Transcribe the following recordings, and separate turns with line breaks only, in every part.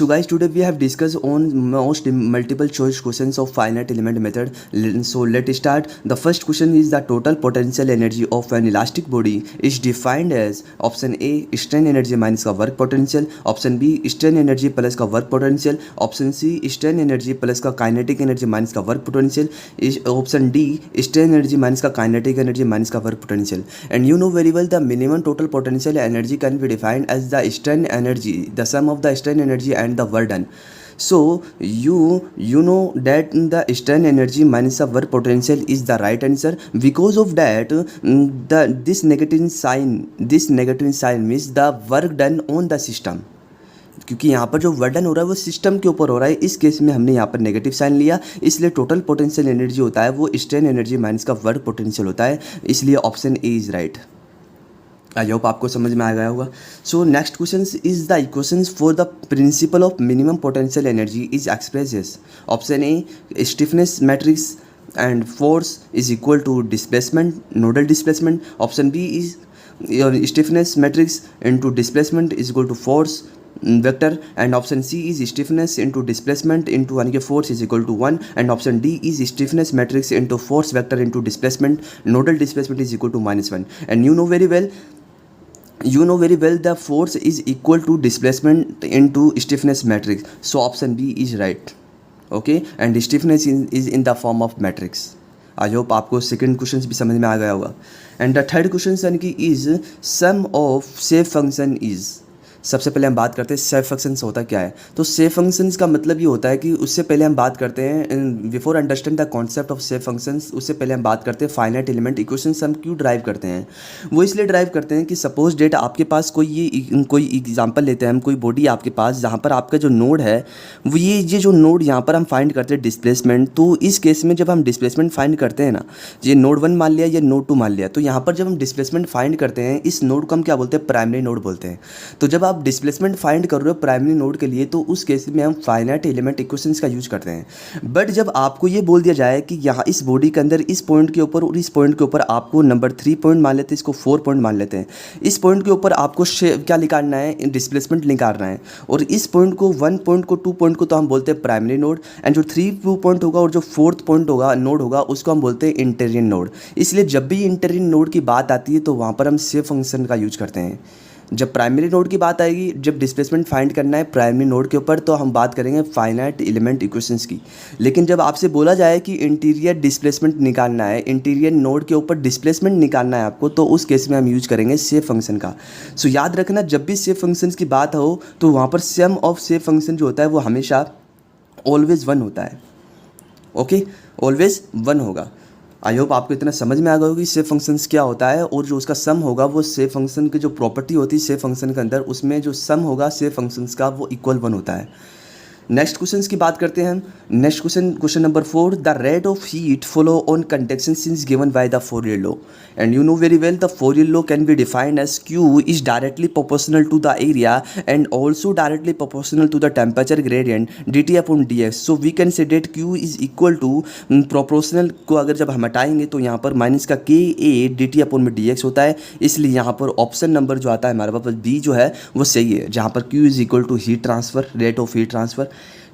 So guys, today we have discussed on most multiple choice questions of finite element method. So let's start. The first question is the total potential energy of an elastic body is defined as option A strain energy minus का work potential, option B strain energy plus का work potential, option C strain energy plus का kinetic energy minus का work potential, option D strain energy minus का kinetic energy minus का work potential. And you know very well the minimum total potential energy can be defined as the strain energy, the sum of the strain energy and the work done. So you know that the strain energy minus the work potential is the right answer. Because of that, this negative sign means the work done on the system. क्योंकि यहाँ पर जो work done हो रहा है वो system के ऊपर हो रहा है, इस केस में हमने यहाँ पर नेगेटिव साइन लिया, इसलिए टोटल पोटेंशियल एनर्जी होता है वो स्ट्रेन एनर्जी माइनस का वर्क पोटेंशियल होता है, इसलिए option A is right. I hope आपको समझ में आ गया होगा। So next question is the equations for the principle of minimum potential energy is express as option A stiffness matrix and force is equal to displacement nodal displacement, option B is stiffness matrix into displacement is equal to force vector, and option C is stiffness into displacement into यानी कि force is equal to 1, and option D is stiffness matrix into force vector into displacement nodal displacement is equal to -1. And you know very well the force is equal to displacement into stiffness matrix, so option B is right. Okay, and stiffness is in the form of matrix. I hope आपको second question भी समझ में आ गया होगा। And the third question यानी कि is sum of shape function is. सबसे पहले हम बात करते हैं शेप फंक्शंस होता क्या है। तो शेप फंक्शंस का मतलब ये होता है कि उससे पहले हम बात करते हैं before understand the concept of shape functions, उससे पहले हम बात करते हैं फाइनाइट एलिमेंट इक्वेशंस हम क्यों ड्राइव करते हैं। वो इसलिए ड्राइव करते हैं कि सपोज डेट आपके पास कोई एग्जाम्पल लेते हैं हम, कोई बॉडी आपके पास जहाँ पर आपका जो नोड है वो ये जो नोड यहाँ पर हम फाइंड करते हैं डिस्प्लेसमेंट, तो इस केस में जब हम डिस्प्लेसमेंट फाइंड करते हैं ना, ये नोड 1 मान लिया या नोड 2 मान लिया, तो यहाँ पर जब हम डिस्प्लेसमेंट फाइंड करते हैं इस नोड को हम क्या बोलते हैं, प्राइमरी नोड बोलते हैं। तो जब आप डिस्प्लेसमेंट फाइंड कर रहे हो प्राइमरी नोड के लिए तो उस केस में हम फाइनाइट एलिमेंट इक्वेशंस का यूज करते हैं। बट जब आपको ये बोल दिया जाए कि यहाँ इस बॉडी के अंदर इस पॉइंट के ऊपर और इस पॉइंट के ऊपर आपको नंबर 3 पॉइंट मान लेते हैं, इसको 4 पॉइंट मान लेते हैं, इस पॉइंट के ऊपर आपको क्या निकालना है, डिस्प्लेसमेंट निकालना है, और इस पॉइंट को 1 पॉइंट को 2 पॉइंट को तो हम बोलते हैं प्राइमरी नोड, एंड जो 3 पॉइंट होगा और जो 4th पॉइंट होगा नोड होगा उसको हम बोलते हैं इंटीरियर नोड। इसलिए जब भी इंटीरियर नोड की बात आती है तो वहाँ पर हम शेप फंक्शन का यूज करते हैं। जब प्राइमरी नोड की बात आएगी, जब डिस्प्लेसमेंट फाइंड करना है प्राइमरी नोड के ऊपर, तो हम बात करेंगे फाइनाइट एलिमेंट इक्वेशंस की। लेकिन जब आपसे बोला जाए कि इंटीरियर डिस्प्लेसमेंट निकालना है, इंटीरियर नोड के ऊपर डिस्प्लेसमेंट निकालना है आपको, तो उस केस में हम यूज करेंगे शेप फंक्शन का। सो याद रखना जब भी शेप फंक्शंस की बात हो तो वहाँ पर सम ऑफ शेप फंक्शन जो होता है वो हमेशा ऑलवेज 1 होता है। ओके, ऑलवेज 1 होगा। आई होप आपको इतना समझ में आ गया होगा कि शेप फंक्शंस क्या होता है, और जो उसका सम होगा वो शेप फंक्शन की जो प्रॉपर्टी होती है शेप फंक्शन के अंदर, उसमें जो सम होगा शेप फंक्शंस का वो इक्वल 1 होता है। नेक्स्ट क्वेश्चन की बात करते हैं हम। Next question number 4, the rate of heat flow on conduction is given by the Fourier law, and you know very well the Fourier law can be defined as Q is directly proportional to the area and also directly proportional to the temperature gradient dt upon dx। So we can say that Q is equal to proportional को अगर जब हम हटाएंगे तो यहाँ पर minus का KA dt upon में dx होता है, इसलिए यहाँ पर ऑप्शन नंबर जो आता है हमारे पास B जो है वो सही है, जहाँ पर Q is equal to heat transfer, rate of heat transfer,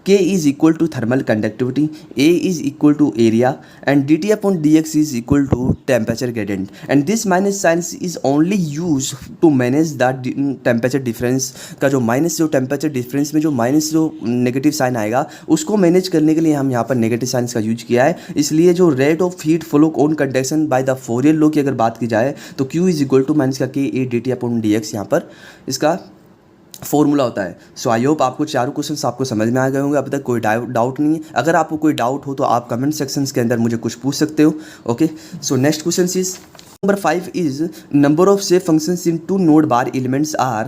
K is equal to thermal conductivity, A is equal to area, and dt upon dx is equal to temperature gradient. And this minus sign is only used to manage that temperature difference का जो minus जो temperature difference में जो minus जो negative sign आएगा उसको manage करने के लिए हम यहाँ पर नेगेटिव साइंस का यूज किया है। इसलिए जो rate of heat flow on conduction by the Fourier law की अगर बात की जाए तो Q is equal to minus का KA dt अपॉन dx यहाँ पर इसका फॉर्मूला होता है। सो आई होप आपको चारों क्वेश्चंस आपको समझ में आ गए होंगे, अभी तक कोई डाउट नहीं है। अगर आपको कोई डाउट हो तो आप कमेंट सेक्शंस के अंदर मुझे कुछ पूछ सकते हो। Okay, so next question is number 5 is number of shape functions in two node bar elements are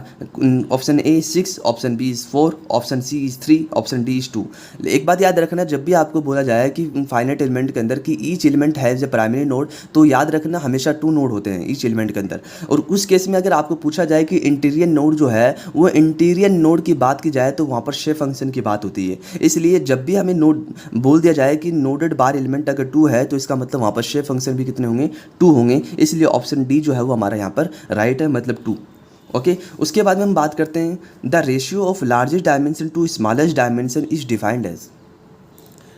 option A 6, option B is 4, option C is 3, option D is 2। एक बात याद रखना, जब भी आपको बोला जाए कि फाइनाइट एलिमेंट के अंदर कि each element has a primary node, तो याद रखना हमेशा 2 नोड होते हैं ईच एलिमेंट के अंदर। और उस केस में अगर आपको पूछा जाए कि इंटीरियर नोड जो है वो इंटीरियर नोड की बात की जाए तो वहाँ पर शेप फंक्शन की बात होती है। इसलिए जब भी हमें नोड बोल दिया जाए कि नोडेड बार एलिमेंट अगर 2 है तो इसका मतलब वहाँ पर शेप फंक्शन भी कितने होंगे, 2 होंगे। इसलिए ऑप्शन डी जो है वो हमारा यहाँ पर राइट है, मतलब 2। ओके उसके बाद में हम बात करते हैं the ratio of largest dimension to smallest dimension is defined as.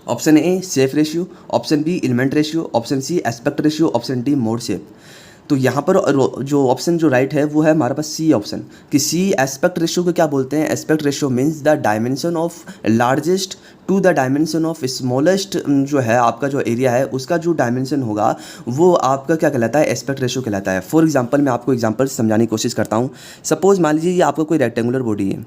Option A shape ratio, option B element ratio, option C aspect ratio, option D mode shape. तो यहाँ पर जो ऑप्शन जो राइट है वो है हमारे पास सी ऑप्शन कि सी एस्पेक्ट रेशियो को क्या बोलते हैं। Aspect ratio means the dimension of largest to the dimension of smallest, जो है आपका जो एरिया है उसका जो डायमेंशन होगा वो आपका क्या कहलाता है, एस्पेक्ट रेशियो कहलाता है। फॉर एग्जांपल मैं आपको एग्जांपल से समझाने की कोशिश करता हूँ। सपोज मान लीजिए ये आपका कोई रेक्टेंगुलर बॉडी है,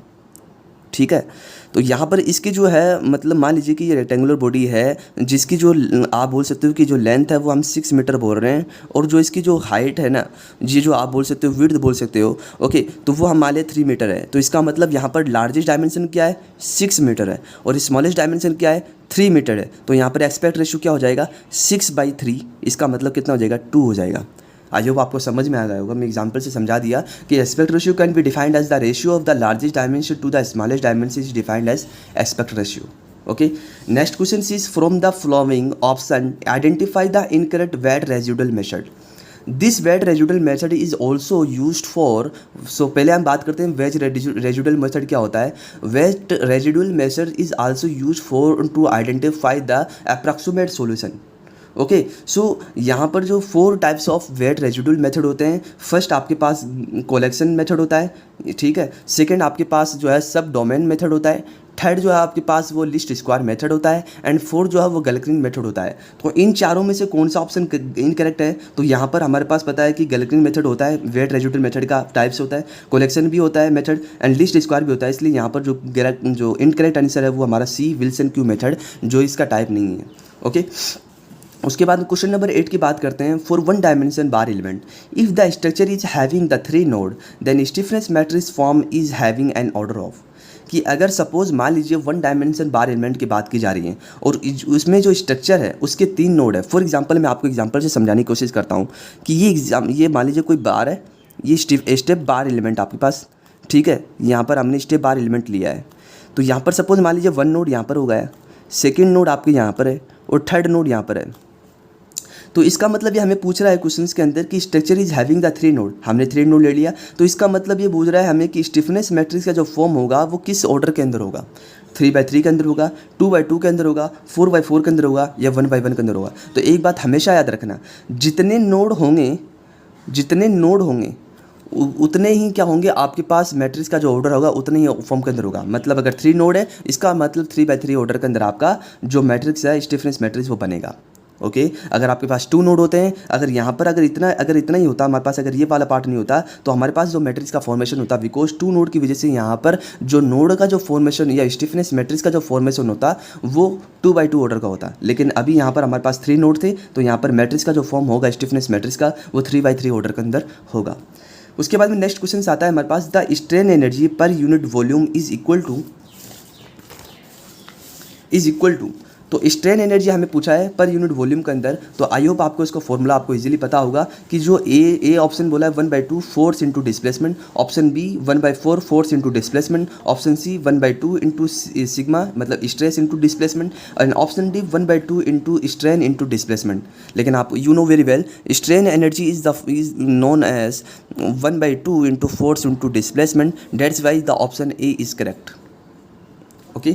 ठीक है। तो यहाँ पर इसकी जो है मतलब मान लीजिए कि ये रेक्टेंगुलर बॉडी है जिसकी जो आप बोल सकते हो कि जो लेंथ है वो हम 6 मीटर बोल रहे हैं, और जो इसकी जो हाइट है ना, ये जो आप बोल सकते हो विड्थ बोल सकते हो, ओके, तो वो हम मान लें 3 मीटर है। तो इसका मतलब यहाँ पर लार्जेस्ट डायमेंशन क्या है, 6 मीटर है, और स्मॉलेस्ट डायमेंशन क्या है, 3 मीटर है। तो यहाँ पर एस्पेक्ट रेशियो क्या हो जाएगा, 6/3। इसका मतलब कितना हो जाएगा, 2 हो जाएगा। आई होप आपको समझ में आ गया होगा, मैं एग्जांपल से समझा दिया कि aspect ratio can be defined as the ratio of the largest dimension to the smallest dimension is defined as aspect ratio. Okay next question is from the following option identify the incorrect weight residual method. This weight residual method is also used for, so पहले हम बात करते हैं veg residual method क्या होता है। Weight residual method is also use for to identify the approximate solution. Okay so यहाँ पर जो 4 types of weight residual method होते हैं। फर्स्ट आपके पास कोलेक्शन मेथड होता है, ठीक है। सेकंड आपके पास जो है सब डोमेन मेथड होता है। थर्ड जो है आपके पास वो लिस्ट स्क्वायर मेथड होता है, एंड फोर्थ जो है वो गैलेर्किन मेथड होता है। तो इन चारों में से कौन सा ऑप्शन इनकरेक्ट है, तो यहाँ पर हमारे पास पता है कि गैलेर्किन मेथड होता है, वेट रेजिडुअल मेथड का टाइप्स होता है, कोलेक्शन भी होता है मेथड, एंड लिस्ट स्क्वायर भी होता है। इसलिए यहाँ पर जो इनकरेक्ट आंसर है वो हमारा सी विल्सन क्यू मेथड, जो इसका टाइप नहीं है। ओके उसके बाद क्वेश्चन नंबर 8 की बात करते हैं। For one dimension bar element if the structure is having the 3 node then stiffness matrix form is having an order of. कि अगर सपोज मान लीजिए वन डायमेंशन बार एलिमेंट की बात की जा रही है और उसमें जो स्ट्रक्चर है उसके 3 नोड है। फॉर एग्जांपल मैं आपको एग्जांपल से समझाने की कोशिश करता हूँ कि ये मान लीजिए कोई बार है, ये स्टेप बार एलिमेंट आपके पास, ठीक है। यहाँ पर हमने स्टेप बार एलिमेंट लिया है। तो यहाँ पर सपोज मान लीजिए 1 नोड यहाँ पर हो गया, सेकेंड नोड आपके यहाँ पर है, और थर्ड नोड यहाँ पर है। तो इसका मतलब ये हमें पूछ रहा है क्वेश्चंस के अंदर कि structure is having the 3 node. हमने 3 नोड ले लिया, तो इसका मतलब ये पूछ रहा है हमें कि स्टिफनेस मैट्रिक्स का जो फॉर्म होगा वो किस ऑर्डर के अंदर होगा। 3/3 के अंदर होगा, 2/2 के अंदर होगा, 4/4 के अंदर होगा, या 1/1 के अंदर होगा। तो एक बात हमेशा याद रखना, जितने नोड होंगे उतने ही क्या होंगे आपके पास मैट्रिक्स का जो ऑर्डर होगा उतने ही फॉर्म के अंदर होगा। मतलब अगर 3 नोड है, इसका मतलब 3/3 ऑर्डर के अंदर आपका जो मैट्रिक्स है स्टिफनेस मैट्रिक्स वो बनेगा। ओके अगर आपके पास 2 नोड होते हैं, अगर यहाँ पर अगर इतना ही होता हमारे पास, अगर ये वाला पार्ट नहीं होता, तो हमारे पास जो मैट्रिक्स का फॉर्मेशन होता, बिकॉज 2 नोड की वजह से यहाँ पर जो नोड का जो फॉर्मेशन या स्टिफनेस मैट्रिक्स का जो फॉर्मेशन होता वो 2/2 ऑर्डर का होता। लेकिन अभी यहाँ पर हमारे पास 3 नोड थे, तो यहाँ पर मैट्रिक्स का जो फॉर्म होगा स्टिफनेस मैट्रिक्स का वो 3/3 ऑर्डर के अंदर होगा। उसके बाद में नेक्स्ट क्वेश्चन आता है हमारे पास, the strain energy per unit volume is equal to. तो स्ट्रेन एनर्जी हमें पूछा है पर यूनिट वॉल्यूम के अंदर। तो आई होप आपको इसका फॉर्मूला आपको इजीली पता होगा कि जो ए ऑप्शन बोला है 1/2 force into displacement, option B 1/4 force into displacement, option C 1/2 into sigma मतलब stress into displacement, and option D 1/2 into strain into displacement. लेकिन आप you know very well strain energy is known as 1/2 into force into displacement, that's why the option A is correct. Okay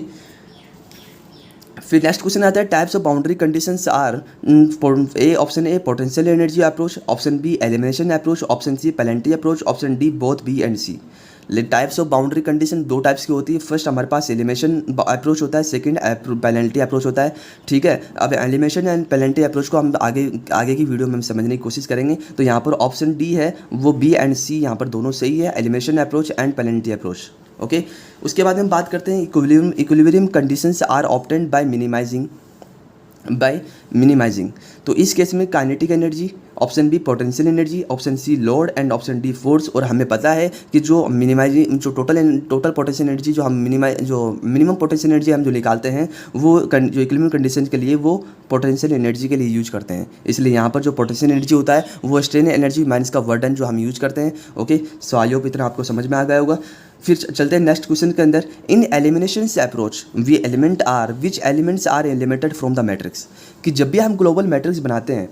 फिर next question आता है types of boundary conditions are option A potential energy approach, option B elimination approach, option C penalty approach, option D both B and C. Types of boundary condition 2 types की होती है। First हमारे पास elimination approach होता है, second penalty approach होता है, ठीक है। अब एलिमिनेशन एंड पेनल्टी अप्रोच को हम आगे की वीडियो में हम समझने की कोशिश करेंगे। तो यहाँ पर ऑप्शन डी है वो बी एंड सी यहाँ पर दोनों सही है, elimination approach and penalty approach. Okay उसके बाद हम बात करते हैं equilibrium conditions are obtained by minimizing. तो इस केस में kinetic energy, option B potential energy, option C load, and option D force. और हमें पता है कि जो टोटल पोटेंशियल एनर्जी जो मिनिमम पोटेंशियल एनर्जी हम जो निकालते हैं वो जो इक्विलिब्रियम कंडीशन के लिए वो पोटेंशियल एनर्जी के लिए यूज करते हैं। इसलिए यहाँ पर जो पोटेंशियल एनर्जी होता है वो स्ट्रेन एनर्जी माइनस का वर्डन जो हम यूज करते हैं। ओके सो आई होप इतना आपको समझ में आ गया होगा। फिर चलते हैं नेक्स्ट क्वेश्चन के अंदर। In elimination approach which elements are eliminated from the matrix. कि जब भी हम ग्लोबल मैट्रिक्स बनाते हैं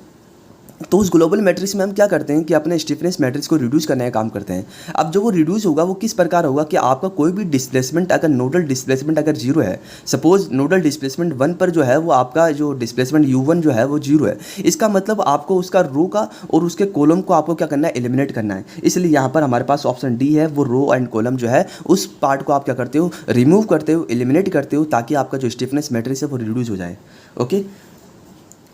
तो उस ग्लोबल मैट्रिक्स में हम क्या करते हैं कि अपने स्टिफनेस मैट्रिक्स को रिड्यूस करने का काम करते हैं। अब जो वो रिड्यूस होगा वो किस प्रकार होगा कि आपका कोई भी डिस्प्लेसमेंट अगर नोडल डिस्प्लेसमेंट अगर जीरो है, सपोज नोडल डिस्प्लेसमेंट 1 पर जो है वो आपका जो डिस्प्लेसमेंट u1 जो है वो जीरो है, इसका मतलब आपको उसका रो का और उसके कॉलम को आपको क्या करना है, एलिमिनेट करना है। इसलिए यहाँ पर हमारे पास ऑप्शन डी है, वो रो एंड कॉलम जो है उस पार्ट को आप क्या करते हो, रिमूव करते हो, एलिमिनेट करते हो, ताकि आपका जो स्टिफनेस मैट्रिक्स है वो रिड्यूस हो जाए। ओके,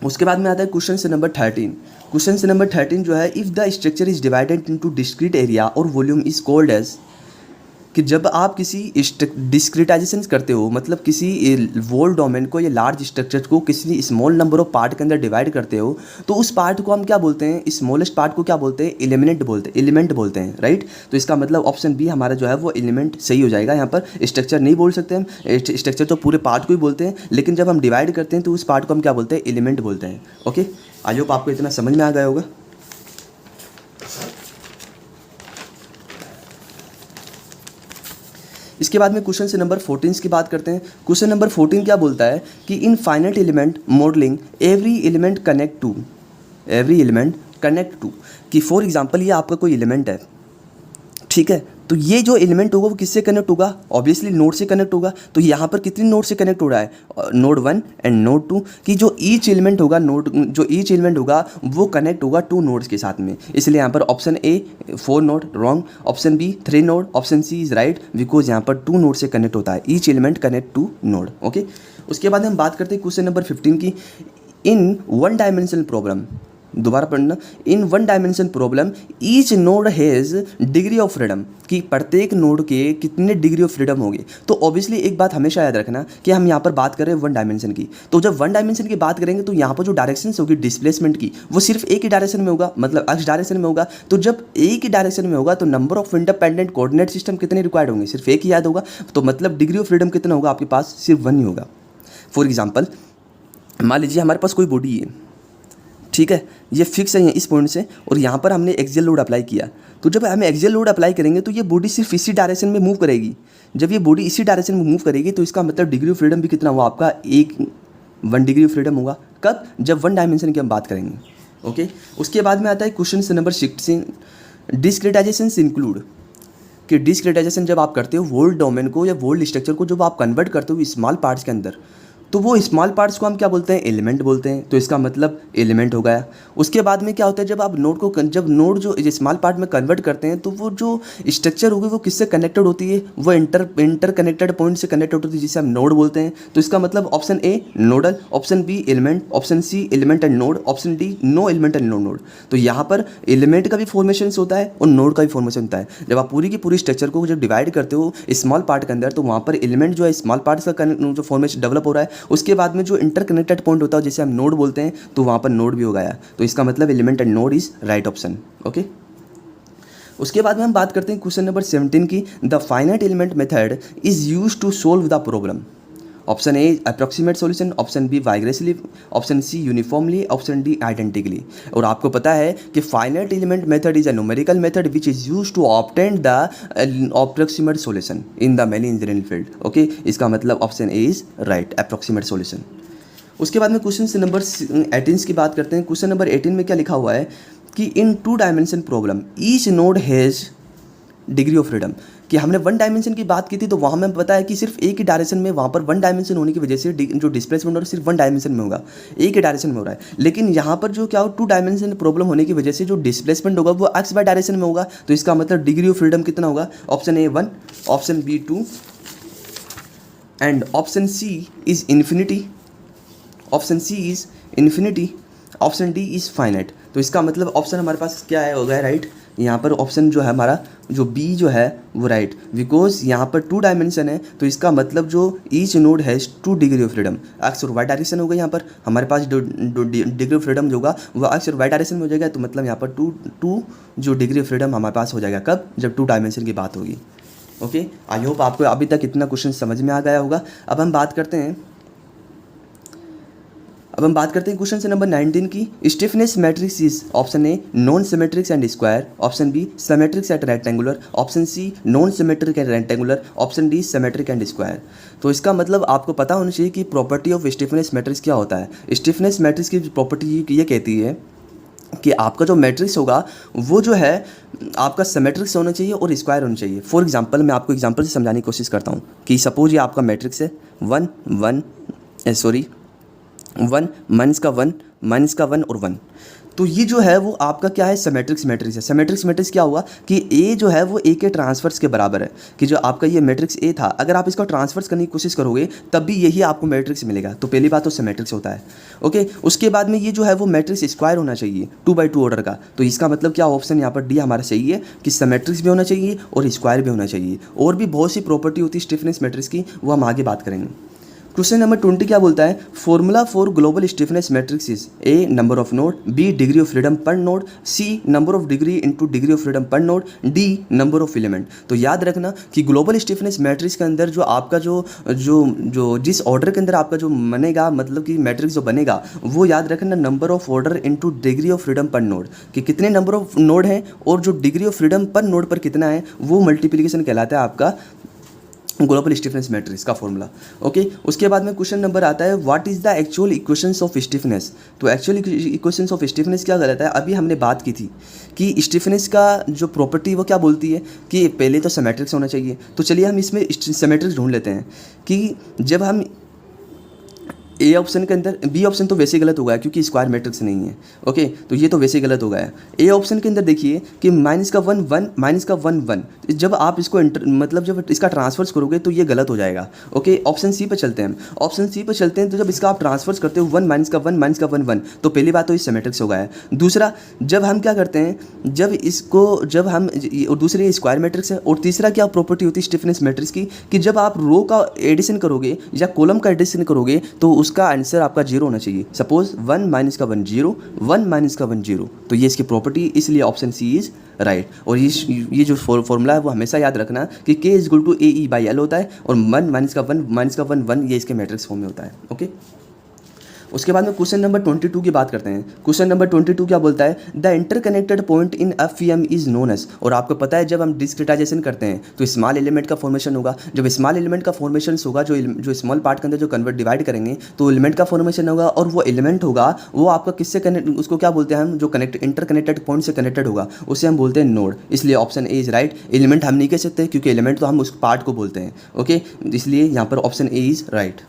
उसके बाद में आता है क्वेश्चन से नंबर 13। क्वेश्चन से नंबर 13 जो है, if the structure is divided into discrete area और वॉल्यूम इज कॉल्ड एज, कि जब आप किसी डिस्क्रिटाइजेशन करते हो, मतलब किसी वोल डोमेन को या लार्ज स्ट्रक्चर को किसी स्मॉल नंबर ऑफ पार्ट के अंदर डिवाइड करते हो, तो उस पार्ट को हम क्या बोलते हैं, स्मॉलेस्ट पार्ट को क्या बोलते हैं, एलिमेंट बोलते हैं, राइट। तो इसका मतलब ऑप्शन बी हमारा जो है वो एलिमेंट सही हो जाएगा। यहाँ पर स्ट्रक्चर नहीं बोल सकते हम, स्ट्रक्चर तो पूरे पार्ट को ही बोलते हैं, लेकिन जब हम डिवाइड करते हैं तो उस पार्ट को हम क्या बोलते हैं, एलिमेंट बोलते हैं। ओके, आई होप आपको इतना समझ में आ गया होगा। इसके बाद में क्वेश्चन से नंबर 14 की बात करते हैं। क्वेश्चन नंबर 14 क्या बोलता है कि in finite element modelling every element connect to, कि फॉर एग्जांपल ये आपका कोई एलिमेंट है, ठीक है, तो ये जो एलिमेंट होगा वो किससे कनेक्ट होगा, ऑब्वियसली नोड से कनेक्ट होगा। तो यहाँ पर कितनी नोड से कनेक्ट हो रहा है, नोड 1 एंड नोड 2, कि जो ईच एलिमेंट होगा वो कनेक्ट होगा 2 नोड्स के साथ में। इसलिए यहाँ पर option A 4 node wrong, option B 3 node, option C is right, because यहाँ पर 2 नोड से कनेक्ट होता है, each element connect 2 node. Okay, उसके बाद हम बात करते हैं क्वेश्चन नंबर 15 की। इन वन डायमेंशनल प्रॉब्लम, दोबारा पढ़ना, in one dimension problem each node has degree of freedom, कि प्रत्येक नोड के कितने डिग्री ऑफ फ्रीडम होंगे। तो ऑब्वियसली एक बात हमेशा याद रखना कि हम यहाँ पर बात कर रहे हैं वन डायमेंशन की, तो जब वन डायमेंशन की बात करेंगे तो यहाँ पर जो डायरेक्शंस होगी डिस्प्लेसमेंट की, वो सिर्फ एक ही डायरेक्शन में होगा, मतलब एक्स डायरेक्शन में होगा। तो जब एक ही डायरेक्शन में होगा तो number of independent coordinate system कितने रिक्वायर्ड होंगे, सिर्फ एक ही याद होगा। तो मतलब डिग्री ऑफ फ्रीडम कितना होगा आपके पास, सिर्फ 1 ही होगा। फॉर एग्जाम्पल मान लीजिए हमारे पास कोई बॉडी है, ठीक है, ये फिक्स है इस पॉइंट से, और यहाँ पर हमने एक्सियल लोड अप्लाई किया। तो जब हम एक्सियल लोड अप्लाई करेंगे तो ये बॉडी सिर्फ इसी डायरेक्शन में मूव करेगी। जब ये बॉडी इसी डायरेक्शन में मूव करेगी तो इसका मतलब डिग्री ऑफ फ्रीडम भी कितना हुआ आपका, 1 डिग्री ऑफ फ्रीडम होगा। कब, जब वन डायमेंशन की हम बात करेंगे। ओके, उसके बाद में आता है क्वेश्चन नंबर 16, डिस्क्रिटाइजेशन इंक्लूड, कि डिस्क्रिटाइजेशन जब आप करते हो वोल्ड डोमेन को या वोल्ड स्ट्रक्चर को, जब आप कन्वर्ट करते हो स्मॉल पार्ट्स के अंदर, तो वो स्मॉल पार्ट्स को हम क्या बोलते हैं, एलिमेंट बोलते हैं। तो इसका मतलब एलिमेंट हो गया। उसके बाद में क्या होता है, जब आप नोड को जब नोड जो स्मॉल पार्ट में कन्वर्ट करते हैं तो वो जो स्ट्रक्चर होगी वो किससे कनेक्टेड होती है, वो इंटर कनेक्टेड पॉइंट से कनेक्ट होती है, जिसे हम नोड बोलते हैं। तो इसका मतलब option A nodal, option B element, option C element and node, option D no element and no node. तो यहाँ पर एलिमेंट का भी फॉर्मेशन होता है और नोड का भी फॉर्मेशन होता है। जब आप पूरी की पूरी स्ट्रक्चर को जब डिवाइड करते हो स्मॉल पार्ट के अंदर, तो वहाँ पर एलिमेंट जो है स्मॉल पार्ट्स का जो फॉर्मेशन डेवलप हो रहा है, उसके बाद में जो इंटरकनेक्टेड पॉइंट होता है जिसे हम नोड बोलते हैं, तो वहाँ पर नोड भी हो गया। तो इसका मतलब element and node is right option. Okay, उसके बाद में हम बात करते हैं क्वेश्चन नंबर 17 की। The finite element method is used to solve the problem. Option A approximate solution, option B rigorously, option C uniformly, option D identically. और आपको पता है कि finite element method is a numerical method which is used to obtain the approximate solution in the many engineering field. Okay, इसका मतलब option A is right, approximate solution. उसके बाद में क्वेश्चन से नंबर 18 की बात करते हैं। क्वेश्चन नंबर 18 में क्या लिखा हुआ है कि इन 2 dimension problem each node has degree of freedom, कि हमने 1 डायमेंशन की बात की थी तो वहाँ हमें पता है कि सिर्फ एक ही डायरेक्शन में, वहाँ पर 1 डायमेंशन होने की वजह से जो डिस्प्लेसमेंट हो सिर्फ 1 डायमेंशन में होगा, एक ही डायरेक्शन में हो रहा है। लेकिन यहाँ पर जो क्या हो 2 डायमेंशन प्रॉब्लम होने की वजह से जो डिस्प्लेसमेंट होगा वो एक्स वाई डायरेक्शन में होगा। तो इसका मतलब डिग्री ऑफ फ्रीडम कितना होगा, option A 1, option B 2 and option C is infinity, option C is infinity, option D is finite. तो इसका मतलब ऑप्शन हमारे पास क्या है, हो गया राइट। यहाँ पर ऑप्शन जो है हमारा जो बी जो है वो राइट, बिकॉज यहाँ पर 2 डायमेंशन है। तो इसका मतलब जो ईच नोड है 2 डिग्री ऑफ फ्रीडम, एक्स और वाई डायरेक्शन होगा। यहाँ पर हमारे पास डिग्री ऑफ फ्रीडम जो होगा वो एक्स और वाई डायरेक्शन में हो जाएगा। तो मतलब यहाँ पर टू जो डिग्री ऑफ फ्रीडम हमारे पास हो जाएगा, कब, जब 2 डायमेंशन की बात होगी। ओके, आई होप आपको अभी तक इतना क्वेश्चन समझ में आ गया होगा। अब हम बात करते हैं क्वेश्चन से नंबर 19 की। Stiffness matrix is option A non symmetrics and square, option B symmetrics and rectangular, option C non symmetric and rectangular, option D symmetric and square. तो इसका मतलब आपको पता होना चाहिए कि प्रॉपर्टी ऑफ स्टिफनेस मैट्रिक्स क्या होता है। स्टिफनेस मैट्रिक्स की प्रॉपर्टी ये कहती है कि आपका जो मैट्रिक्स होगा वो जो है आपका सिमेट्रिक्स होना चाहिए और स्क्वायर होना चाहिए। फॉर एग्जांपल मैं आपको एग्जांपल से समझाने की कोशिश करता हूँ कि सपोज ये आपका मैट्रिक्स है 1 माइनस का 1 और 1। तो ये जो है वो आपका क्या है, सिमेट्रिक्स मैट्रिक्स है। सिमेट्रिक्स मैट्रिक्स क्या हुआ कि ए जो है वो ए के ट्रांसफर्स के बराबर है, कि जो आपका ये मैट्रिक्स ए था अगर आप इसको ट्रांसफर्स करने की कोशिश करोगे तब भी यही आपको मैट्रिक्स मिलेगा। तो पहली बात तो सिमेट्रिक्स होता है। ओके, उसके बाद में ये जो है वो मैट्रिक्स स्क्वायर होना चाहिए 2x2 ऑर्डर का। तो इसका मतलब क्या ऑप्शन यहाँ पर डी हमारा सही है कि सिमेट्रिक्स भी होना चाहिए और स्क्वायर भी होना चाहिए। और भी बहुत सी प्रॉपर्टी होती है स्टिफनेस मैट्रिक्स की, वो हम आगे बात करेंगे। क्वेश्चन नंबर 20 क्या बोलता है, formula for global stiffness matrix is A number of node, B degree of freedom per node, C number of degree into degree of freedom per node, D number of element. तो याद रखना कि global stiffness matrix के अंदर जो आपका जो जिस ऑर्डर के अंदर आपका जो बनेगा, मतलब कि मैट्रिक्स जो बनेगा वो याद रखना number of order into degree of freedom per node, कि कितने नंबर ऑफ नोड हैं और जो degree of freedom per node पर कितना है वो मल्टीप्लिकेशन कहलाता है आपका ग्लोबल स्टिफनेस मैट्रिक्स का फॉर्मूला। ओके, उसके बाद में क्वेश्चन नंबर आता है what is the actual equations of stiffness. तो एक्चुअल इक्वेशंस ऑफ स्टिफनेस क्या गलत है, अभी हमने बात की थी कि स्टिफनेस का जो प्रॉपर्टी वो क्या बोलती है कि पहले तो सिमेट्रिक्स होना चाहिए। तो चलिए हम इसमें सिमेट्रिक्स ढूंढ लेते हैं कि जब हम ए ऑप्शन के अंदर, बी ऑप्शन तो वैसे गलत हो गया क्योंकि स्क्वायर मैट्रिक्स नहीं है। ओके, तो ये तो वैसे गलत हो गया है। ए ऑप्शन के अंदर देखिए कि माइनस का 1 1, जब आप इसको मतलब जब इसका ट्रांसफर्स करोगे तो ये गलत हो जाएगा। ओके, ऑप्शन सी पे चलते हैं हम। ऑप्शन सी पे चलते हैं तो जब इसका आप ट्रांसफर्स करते हो 1 माइनस का 1 तो पहली बात तो ये सिमेट्रिक्स हो गया है। दूसरा, जब हम क्या करते हैं, जब हम दूसरी स्क्वायर मैट्रिक्स है। और तीसरा क्या प्रॉपर्टी होती है स्टिफनेस मैट्रिक्स की कि जब आप रो का एडिशन करोगे या कॉलम का एडिशन करोगे तो उसका आंसर आपका 0 होना चाहिए। सपोज 1 माइनस का 1 0, 1 माइनस का 1 0। तो ये इसकी प्रॉपर्टी, इसलिए ऑप्शन सी इज राइट। और ये जो फॉर्मूला है वो हमेशा याद रखना कि k is equal to A E by L होता है और 1 माइनस का 1 ये इसके मैट्रिक्स फॉर्म में होता है। ओके, उसके बाद में क्वेश्चन नंबर 22 की बात करते हैं। क्वेश्चन नंबर 22 क्या बोलता है, the interconnected point in FEM is known as. और आपको पता है जब हम डिस्क्रिटाइजेशन करते हैं तो स्मॉल एलिमेंट का फॉर्मेशन होगा। जब स्मॉल एलिमेंट का फॉर्मेशन होगा, जो स्मॉल पार्ट के अंदर जो कन्वर्ट डिवाइड करेंगे तो एलिमेंट का फॉर्मेशन होगा। और वो एलिमेंट होगा वो आपका किससे कनेक्ट, उसको क्या बोलते हैं हम, जो इंटरकनेक्टेड पॉइंट से कनेक्टेड होगा उसे हम बोलते हैं नोड। इसलिए option A is right. Element हम नहीं कह सकते क्योंकि एलिमेंट तो हम उस पार्ट को बोलते हैं। ओके, इसलिए यहाँ पर ऑप्शन ए इज राइट।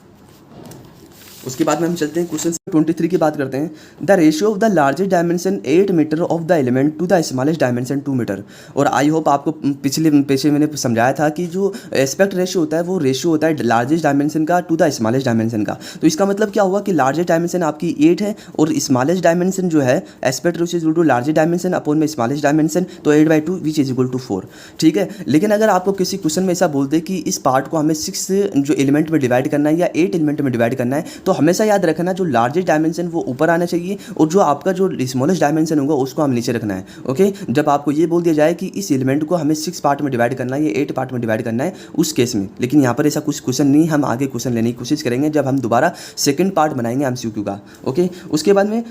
उसके बाद में हम चलते हैं क्वेश्चन 23 की बात करते हैं। The ratio of the largest dimension 8 metre of the element to the smallest dimension 2 metre. और आई होप आपको पिछले मैंने समझाया था कि जो एस्पेक्ट रेशियो होता है वो रेशियो होता है लार्जेस्ट डायमेंशन का टू द स्मॉलेस्ट डायमेंशन का। तो इसका मतलब क्या हुआ कि लार्जेस्ट डायमेंशन आपकी 8 है और स्मॉलेस्ट डायमेंशन जो है aspect ratio is equal to largest dimension upon में स्मॉलेस्ट डायमेंशन, तो 8/2 विच इज इक्वल टू 4। ठीक है, लेकिन अगर आपको किसी क्वेश्चन में ऐसा बोलते कि इस पार्ट को हमें 6 जो एलिमेंट में डिवाइड करना है या 8 एलिमेंट में डिवाइड करना है, तो हमेशा याद रखना जो लार्जेस्ट डायमेंशन वो ऊपर आना चाहिए और जो आपका जो स्मॉलेस्ट डायमेंशन होगा उसको हम नीचे रखना है। ओके, जब आपको ये बोल दिया जाए कि इस एलिमेंट को हमें 6 पार्ट में डिवाइड करना है या 8 पार्ट में डिवाइड करना है उस केस में। लेकिन यहाँ पर ऐसा कुछ क्वेश्चन नहीं, हम आगे क्वेश्चन लेने की कोशिश करेंगे जब हम दोबारा सेकंड पार्ट बनाएंगे एमसीक्यू का। ओके, उसके बाद में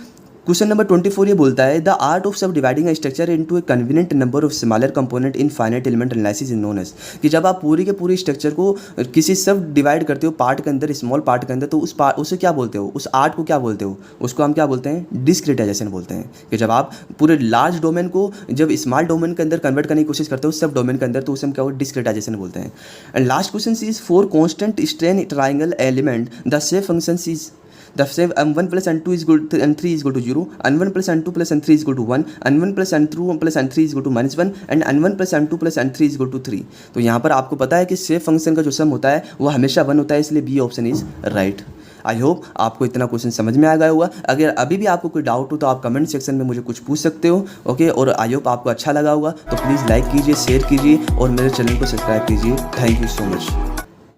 क्वेश्चन नंबर 24 ये बोलता है the art of subdividing a structure into a convenient number of smaller component in finite element analysis is known as. कि जब आप पूरी के पूरी स्ट्रक्चर को किसी सब डिवाइड करते हो पार्ट के अंदर, स्मॉल पार्ट के अंदर, तो उसे क्या बोलते हो, उस आर्ट को क्या बोलते हो, उसको हम क्या बोलते हैं, डिस्क्रिटाइजेशन बोलते हैं। कि जब आप पूरे लार्ज डोमेन को जब स्मॉल डोमेन के अंदर कन्वर्ट करने की कोशिश करते हो सब डोमेन के अंदर, तो उसे हम क्या डिस्क्रिटाइजेशन बोलते हैं। And last question is for constant strain triangle element the shape function is the same m1 plus n2 is equal to n3 is equal to 0, n1 plus n2 plus n3 is equal to 1, n1 plus n2 plus n3 is equal to -1 and n1 plus n2 plus n3 is equal to 3। तो यहाँ पर आपको पता है कि shape function का जो सम होता है वो हमेशा 1 होता है, इसलिए B option is right. I hope आपको इतना क्वेश्चन समझ में आ गया होगा। अगर अभी भी आपको कोई डाउट हो तो आप कमेंट सेक्शन में मुझे कुछ पूछ सकते हो। ओके, और आई होप आपको अच्छा लगा होगा तो प्लीज़ लाइक कीजिए, शेयर कीजिए और मेरे चैनल को सब्सक्राइब कीजिए। Thank you so much.